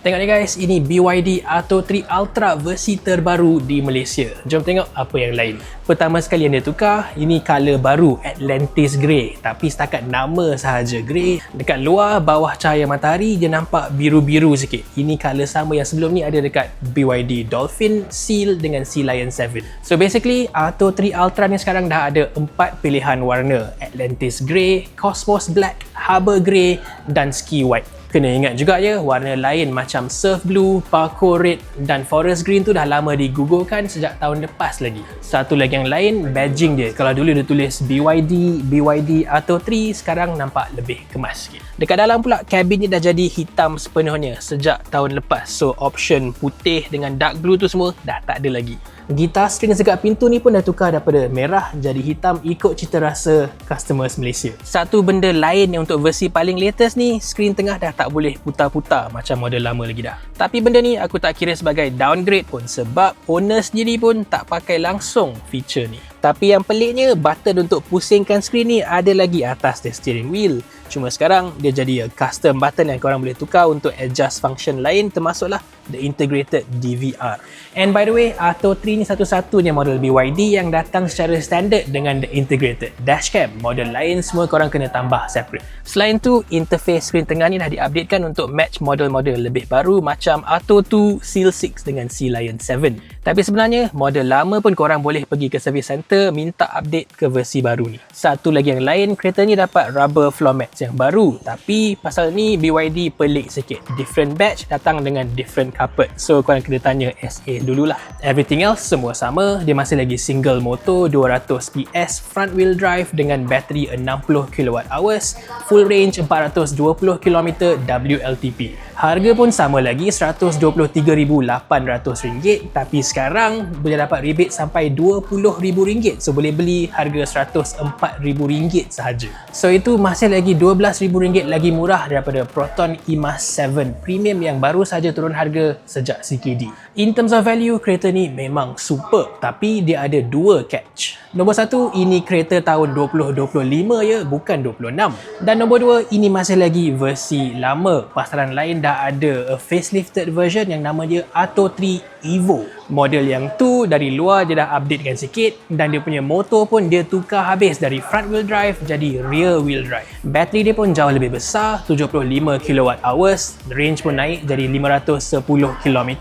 Tengok ni guys, ini BYD Atto 3 Ultra versi terbaru di Malaysia. Jom tengok apa yang lain. Pertama sekali yang dia tukar, ini colour baru Atlantis Grey. Tapi setakat nama sahaja Grey. Dekat luar, bawah cahaya matahari, dia nampak biru-biru sikit. Ini colour sama yang sebelum ni ada dekat BYD Dolphin, Seal dengan Sea Lion 7. So basically, Atto 3 Ultra ni sekarang dah ada 4 pilihan warna. Atlantis Grey, Cosmos Black, Harbour Grey dan Ski White. Kena ingat juga ya, warna lain macam Surf Blue, Parkour Red dan Forest Green tu dah lama digugurkan sejak tahun lepas lagi. Satu lagi yang lain, badging dia. Kalau dulu dia tulis BYD Atto 3, sekarang nampak lebih kemas sikit. Dekat dalam pula, kabin ni dah jadi hitam sepenuhnya sejak tahun lepas. So option putih dengan dark blue tu semua dah tak ada lagi. Gitar string dekat pintu ni pun dah tukar daripada merah jadi hitam ikut cita rasa customers Malaysia. Satu benda lain yang untuk versi paling latest ni, skrin tengah dah tak boleh putar-putar macam model lama lagi dah. Tapi benda ni aku tak kira sebagai downgrade pun sebab owner sendiri pun tak pakai langsung feature ni. Tapi yang peliknya, button untuk pusingkan skrin ni ada lagi atas the steering wheel. Cuma sekarang dia jadi custom button yang korang boleh tukar untuk adjust function lain termasuklah the integrated DVR. And by the way, Atto 3 ni satu-satunya model BYD yang datang secara standard dengan the integrated dashcam. Model lain semua korang kena tambah separate. Selain tu, interface skrin tengah ni dah diupdatekan untuk match model-model lebih baru macam Atto 2, Seal 6 dengan Sea Lion 7. Tapi sebenarnya, model lama pun korang boleh pergi ke service center minta update ke versi baru ni. Satu lagi yang lain, kereta ni dapat rubber floor mats yang baru. Tapi pasal ni BYD pelik sikit. Different batch datang dengan different carpet. So korang kena tanya SA dululah. Everything else semua sama. Dia masih lagi single motor 200 PS front wheel drive dengan bateri 60 kWh, full range 420 km WLTP. Harga pun sama lagi RM123,800, tapi sekarang boleh dapat rebate sampai RM20,000. So boleh beli harga RM104,000 sahaja. So itu masih lagi RM12,000 lagi murah daripada Proton E-Mas 7 Premium yang baru saja turun harga sejak CKD. In terms of value, kereta ni memang super, tapi dia ada dua catch. Nombor satu, ini kereta tahun 2025 ya, bukan 26. Dan nombor dua, ini masih lagi versi lama. Pasaran lain dah ada a facelifted version yang nama dia Atto 3 Evo. Model yang tu dari luar dia dah updatekan sikit dan dia punya motor pun dia tukar habis dari front wheel drive jadi rear wheel drive. Bateri dia pun jauh lebih besar, 75 kWh, range pun naik jadi 510 km,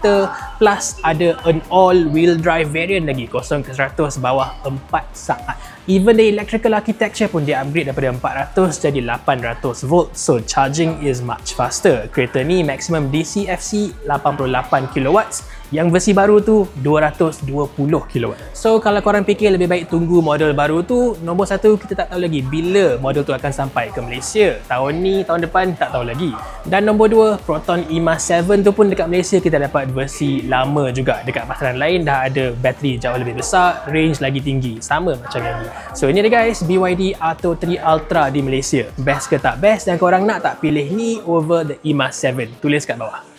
plus ada an all wheel drive variant lagi, 0 ke 100 bawah 4 saat. Even the electrical architecture pun dia upgrade daripada 400 jadi 800 volt, so charging is much faster. Kereta ni maximum DC-FC 88 kW, yang versi baru tu 220 kW. So kalau korang fikir lebih baik tunggu model baru tu, nombor satu kita tak tahu lagi bila model tu akan sampai ke Malaysia. Tahun ni, tahun depan tak tahu lagi. Dan nombor dua, Proton E-Mas 7 tu pun dekat Malaysia kita dapat versi lama juga. Dekat pasaran lain dah ada bateri jauh lebih besar, range lagi tinggi, sama macam yang ni. So ini dia guys, BYD Atto 3 Ultra di Malaysia. Best ke tak best dan korang nak tak pilih ni over the E-Mas 7? Tulis kat bawah.